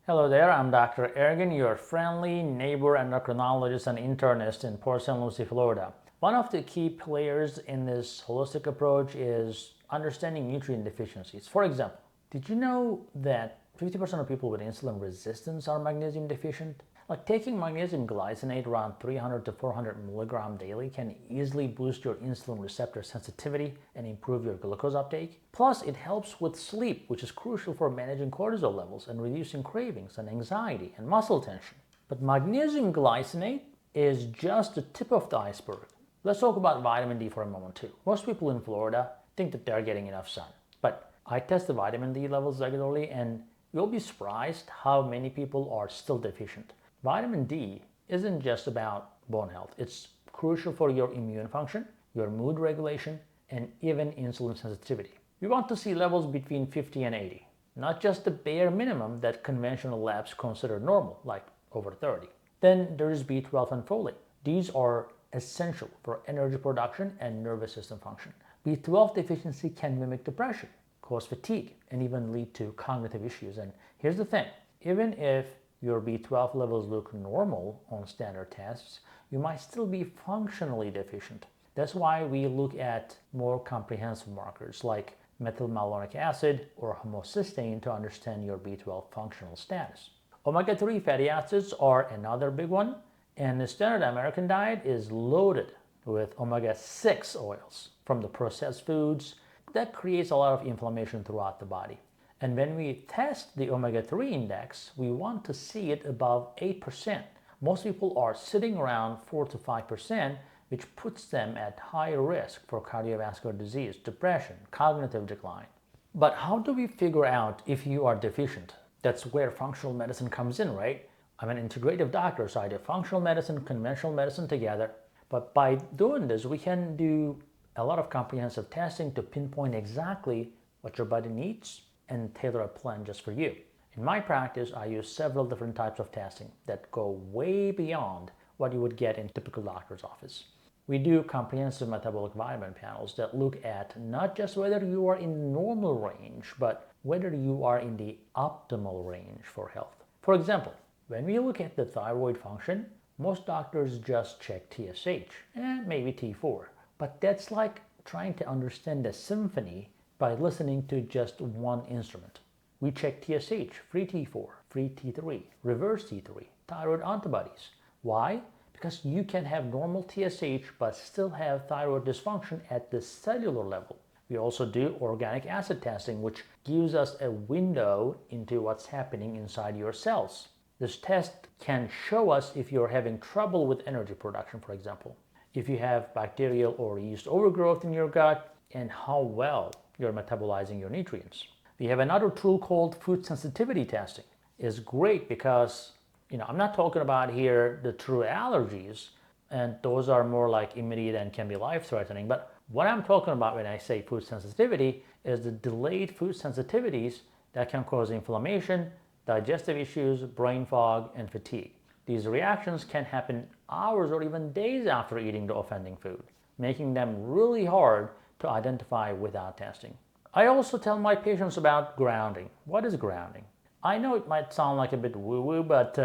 Hello there, I'm Dr. Ergin, your friendly neighbor endocrinologist and internist in Port St. Lucie, Florida. One of the key players in this holistic approach is understanding nutrient deficiencies. For example, did you know that 50% of people with insulin resistance are magnesium deficient? Like taking magnesium glycinate around 300 to 400 milligram daily can easily boost your insulin receptor sensitivity and improve your glucose uptake. Plus, it helps with sleep, which is crucial for managing cortisol levels and reducing cravings and anxiety and muscle tension. But magnesium glycinate is just the tip of the iceberg. Let's talk about vitamin D for a moment too. Most people in Florida think that they're getting enough sun, but I test the vitamin D levels regularly and you'll be surprised how many people are still deficient. Vitamin D isn't just about bone health. It's crucial for your immune function, your mood regulation, and even insulin sensitivity. We want to see levels between 50 and 80, not just the bare minimum that conventional labs consider normal, like over 30. Then there is B12 and folate. These are essential for energy production and nervous system function. B12 deficiency can mimic depression, cause fatigue, and even lead to cognitive issues. And here's the thing, even if your B12 levels look normal on standard tests, you might still be functionally deficient. That's why we look at more comprehensive markers like methylmalonic acid or homocysteine to understand your B12 functional status. Omega-3 fatty acids are another big one, and the standard American diet is loaded with omega-6 oils from the processed foods. That creates a lot of inflammation throughout the body. And when we test the omega-3 index, we want to see it above 8%. Most people are sitting around 4 to 5%, which puts them at higher risk for cardiovascular disease, depression, cognitive decline. But how do we figure out if you are deficient? That's where functional medicine comes in, right? I'm an integrative doctor, so I do functional medicine, conventional medicine together. But by doing this, we can do a lot of comprehensive testing to pinpoint exactly what your body needs and tailor a plan just for you. In my practice, I use several different types of testing that go way beyond what you would get in a typical doctor's office. We do comprehensive metabolic vitamin panels that look at not just whether you are in normal range, but whether you are in the optimal range for health. For example, when we look at the thyroid function, most doctors just check TSH and maybe T4. But that's like trying to understand the symphony by listening to just one instrument. We check TSH, free T4, free T3, reverse T3, thyroid antibodies. Why? Because you can have normal TSH but still have thyroid dysfunction at the cellular level. We also do organic acid testing, which gives us a window into what's happening inside your cells. This test can show us if you're having trouble with energy production, for example, if you have bacterial or yeast overgrowth in your gut, and how well you're metabolizing your nutrients. We have another tool called food sensitivity testing. It's great because, I'm not talking about here the true allergies, and those are more like immediate and can be life-threatening. But what I'm talking about when I say food sensitivity is the delayed food sensitivities that can cause inflammation, digestive issues, brain fog, and fatigue. These reactions can happen hours or even days after eating the offending food, making them really hard to identify without testing. I also tell my patients about grounding. What is grounding? I know it might sound like a bit woo-woo, but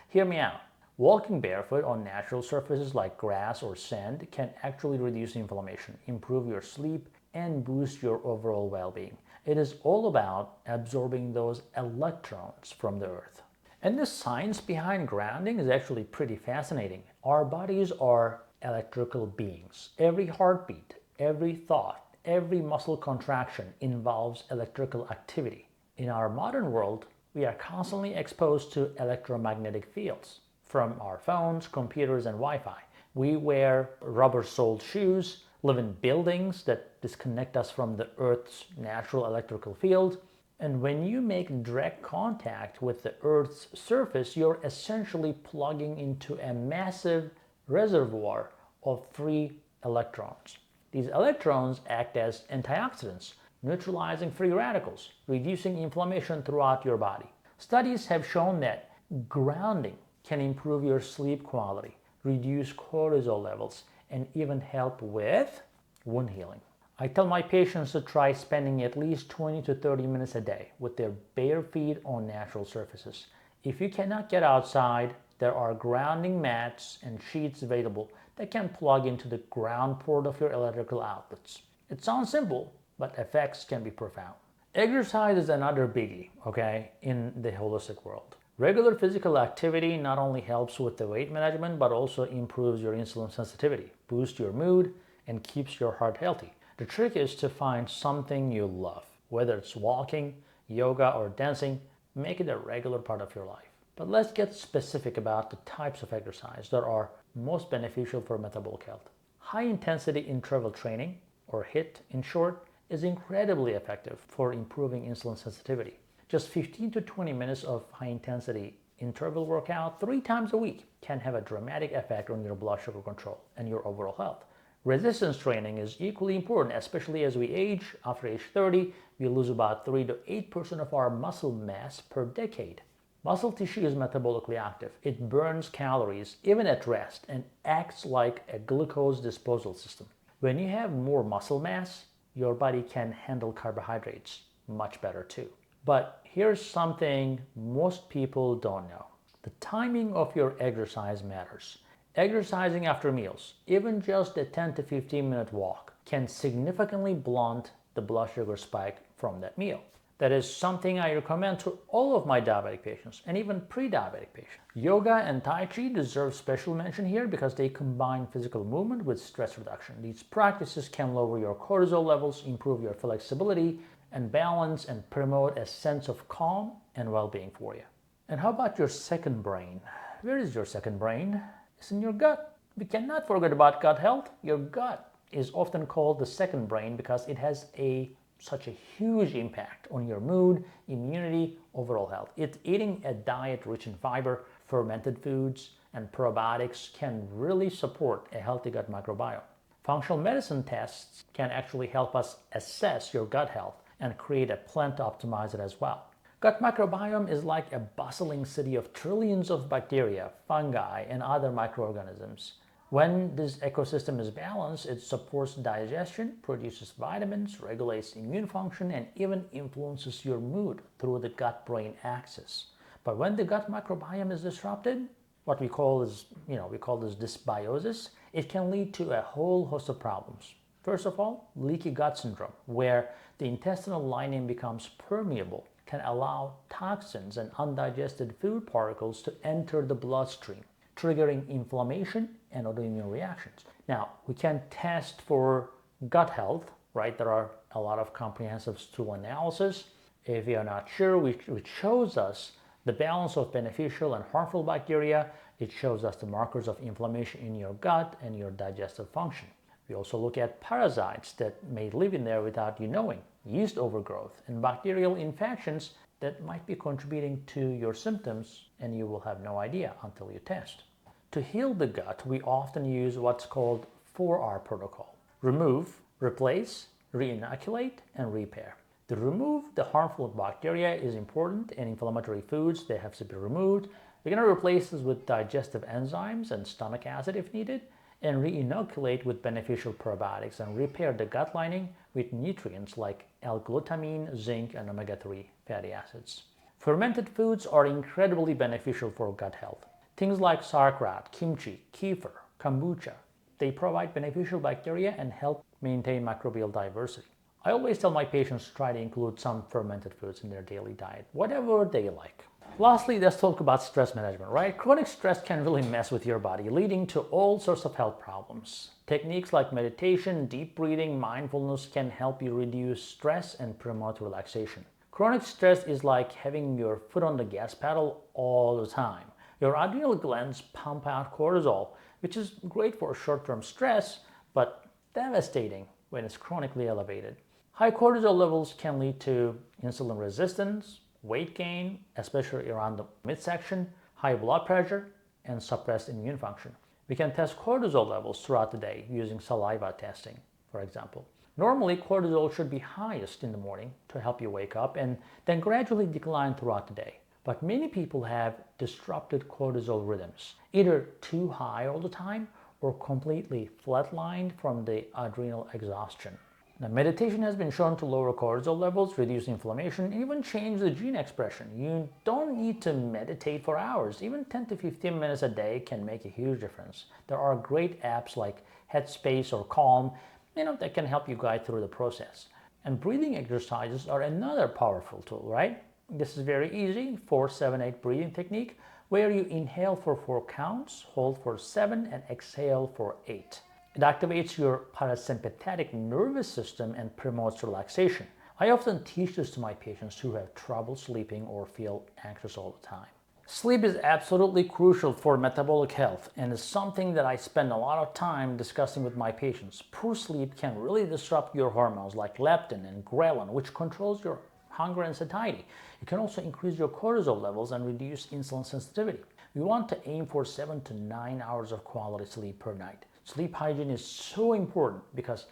hear me out. Walking barefoot on natural surfaces like grass or sand can actually reduce inflammation, improve your sleep, and boost your overall well-being. It is all about absorbing those electrons from the earth. And the science behind grounding is actually pretty fascinating. Our bodies are electrical beings. Every heartbeat, every thought, every muscle contraction involves electrical activity. In our modern world, we are constantly exposed to electromagnetic fields from our phones, computers, and Wi-Fi. We wear rubber-soled shoes, live in buildings that disconnect us from the Earth's natural electrical field. And when you make direct contact with the Earth's surface, you're essentially plugging into a massive reservoir of free electrons. These electrons act as antioxidants, neutralizing free radicals, reducing inflammation throughout your body. Studies have shown that grounding can improve your sleep quality, reduce cortisol levels, and even help with wound healing. I tell my patients to try spending at least 20 to 30 minutes a day with their bare feet on natural surfaces. If you cannot get outside, there are grounding mats and sheets available that can plug into the ground port of your electrical outlets. It sounds simple, but effects can be profound. Exercise is another biggie, okay, in the holistic world. Regular physical activity not only helps with the weight management, but also improves your insulin sensitivity, boosts your mood, and keeps your heart healthy. The trick is to find something you love, whether it's walking, yoga, or dancing. Make it a regular part of your life. But let's get specific about the types of exercise that are most beneficial for metabolic health. High-intensity interval training, or HIIT in short, is incredibly effective for improving insulin sensitivity. Just 15 to 20 minutes of high-intensity interval workout 3 times a week can have a dramatic effect on your blood sugar control and your overall health. Resistance training is equally important, especially as we age. After age 30, we lose about 3 to 8% of our muscle mass per decade. Muscle tissue is metabolically active. It burns calories even at rest and acts like a glucose disposal system. When you have more muscle mass, your body can handle carbohydrates much better too. But here's something most people don't know. The timing of your exercise matters. Exercising after meals, even just a 10 to 15 minute walk, can significantly blunt the blood sugar spike from that meal. That is something I recommend to all of my diabetic patients and even pre-diabetic patients. Yoga and Tai Chi deserve special mention here because they combine physical movement with stress reduction. These practices can lower your cortisol levels, improve your flexibility and balance, and promote a sense of calm and well-being for you. And how about your second brain? Where is your second brain? It's in your gut. We cannot forget about gut health. Your gut is often called the second brain because it has such a huge impact on your mood, immunity, overall health. Eating a diet rich in fiber, fermented foods, and probiotics can really support a healthy gut microbiome. Functional medicine tests can actually help us assess your gut health and create a plan to optimize it as well. Gut microbiome is like a bustling city of trillions of bacteria, fungi, and other microorganisms. When this ecosystem is balanced, it supports digestion, produces vitamins, regulates immune function, and even influences your mood through the gut-brain axis. But when the gut microbiome is disrupted, what we call this dysbiosis, it can lead to a whole host of problems. First of all, leaky gut syndrome, where the intestinal lining becomes permeable, can allow toxins and undigested food particles to enter the bloodstream, triggering inflammation and autoimmune reactions. Now, we can test for gut health, right? There are a lot of comprehensive stool analysis. If you are not sure, which shows us the balance of beneficial and harmful bacteria. It shows us the markers of inflammation in your gut and your digestive function. We also look at parasites that may live in there without you knowing, yeast overgrowth, and bacterial infections that might be contributing to your symptoms, and you will have no idea until you test. To heal the gut, we often use what's called 4R protocol. Remove, replace, re-inoculate, and repair. To remove the harmful bacteria is important, and inflammatory foods, they have to be removed. We're going to replace this with digestive enzymes and stomach acid if needed, and re-inoculate with beneficial probiotics, and repair the gut lining with nutrients like L-glutamine, zinc, and omega-3 fatty acids. Fermented foods are incredibly beneficial for gut health. Things like sauerkraut, kimchi, kefir, kombucha, they provide beneficial bacteria and help maintain microbial diversity. I always tell my patients to try to include some fermented foods in their daily diet, whatever they like. Lastly, let's talk about stress management, right? Chronic stress can really mess with your body, leading to all sorts of health problems. Techniques like meditation, deep breathing, mindfulness can help you reduce stress and promote relaxation. Chronic stress is like having your foot on the gas pedal all the time. Your adrenal glands pump out cortisol, which is great for short-term stress, but devastating when it's chronically elevated. High cortisol levels can lead to insulin resistance, weight gain, especially around the midsection, high blood pressure, and suppressed immune function. We can test cortisol levels throughout the day using saliva testing, for example. Normally, cortisol should be highest in the morning to help you wake up and then gradually decline throughout the day. But many people have disrupted cortisol rhythms, either too high all the time or completely flatlined from the adrenal exhaustion. Now, meditation has been shown to lower cortisol levels, reduce inflammation, and even change the gene expression. You don't need to meditate for hours. Even 10 to 15 minutes a day can make a huge difference. There are great apps like Headspace or Calm, that can help you guide through the process. And breathing exercises are another powerful tool, right? This is very easy, 4-7-8 breathing technique, where you inhale for 4 counts, hold for 7, and exhale for 8. It activates your parasympathetic nervous system and promotes relaxation. I often teach this to my patients who have trouble sleeping or feel anxious all the time. Sleep is absolutely crucial for metabolic health and is something that I spend a lot of time discussing with my patients. Poor sleep can really disrupt your hormones like leptin and ghrelin, which controls your hunger and satiety. It can also increase your cortisol levels and reduce insulin sensitivity. We want to aim for 7 to 9 hours of quality sleep per night. Sleep hygiene is so important because,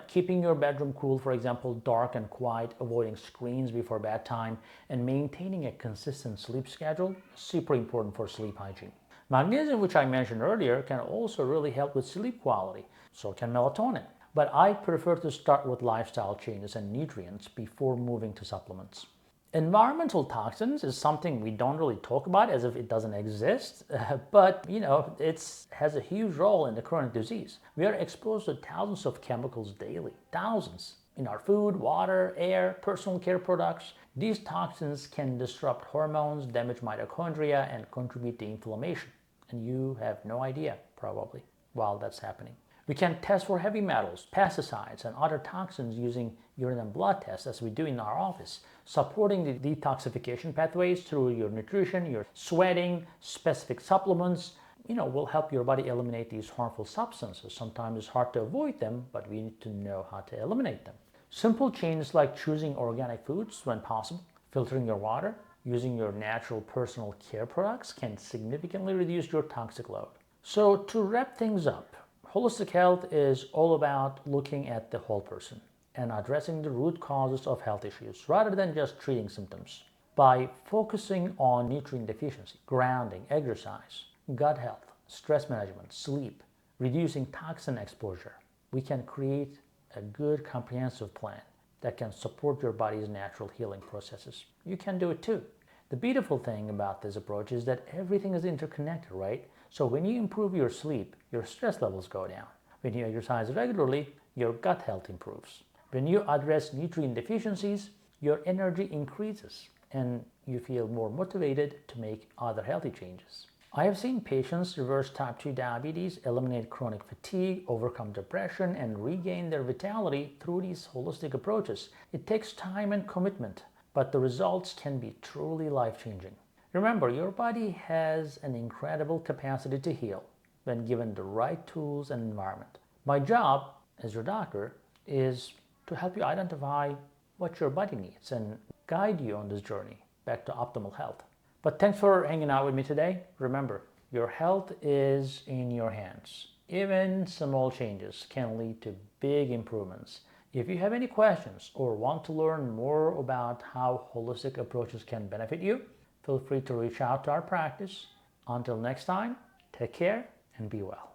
keeping your bedroom cool, for example, dark and quiet, avoiding screens before bedtime, and maintaining a consistent sleep schedule is super important for sleep hygiene. Magnesium, which I mentioned earlier, can also really help with sleep quality. So can melatonin. But I prefer to start with lifestyle changes and nutrients before moving to supplements. Environmental toxins is something we don't really talk about as if it doesn't exist, but it has a huge role in the chronic disease. We are exposed to thousands of chemicals daily, thousands, in our food, water, air, personal care products. These toxins can disrupt hormones, damage mitochondria, and contribute to inflammation. And you have no idea, probably, while that's happening. We can test for heavy metals, pesticides, and other toxins using urine and blood tests as we do in our office, supporting the detoxification pathways through your nutrition, your sweating, specific supplements, will help your body eliminate these harmful substances. Sometimes it's hard to avoid them, but we need to know how to eliminate them. Simple changes like choosing organic foods when possible, filtering your water, using your natural personal care products can significantly reduce your toxic load. So to wrap things up, holistic health is all about looking at the whole person and addressing the root causes of health issues rather than just treating symptoms. By focusing on nutrient deficiency, grounding, exercise, gut health, stress management, sleep, reducing toxin exposure, we can create a good comprehensive plan that can support your body's natural healing processes. You can do it too. The beautiful thing about this approach is that everything is interconnected, right? So when you improve your sleep, your stress levels go down. When you exercise regularly, your gut health improves. When you address nutrient deficiencies, your energy increases and you feel more motivated to make other healthy changes. I have seen patients reverse type 2 diabetes, eliminate chronic fatigue, overcome depression, and regain their vitality through these holistic approaches. It takes time and commitment, but the results can be truly life-changing. Remember, your body has an incredible capacity to heal when given the right tools and environment. My job as your doctor is to help you identify what your body needs and guide you on this journey back to optimal health. But thanks for hanging out with me today. Remember, your health is in your hands. Even small changes can lead to big improvements. If you have any questions or want to learn more about how holistic approaches can benefit you, feel free to reach out to our practice. Until next time, take care and be well.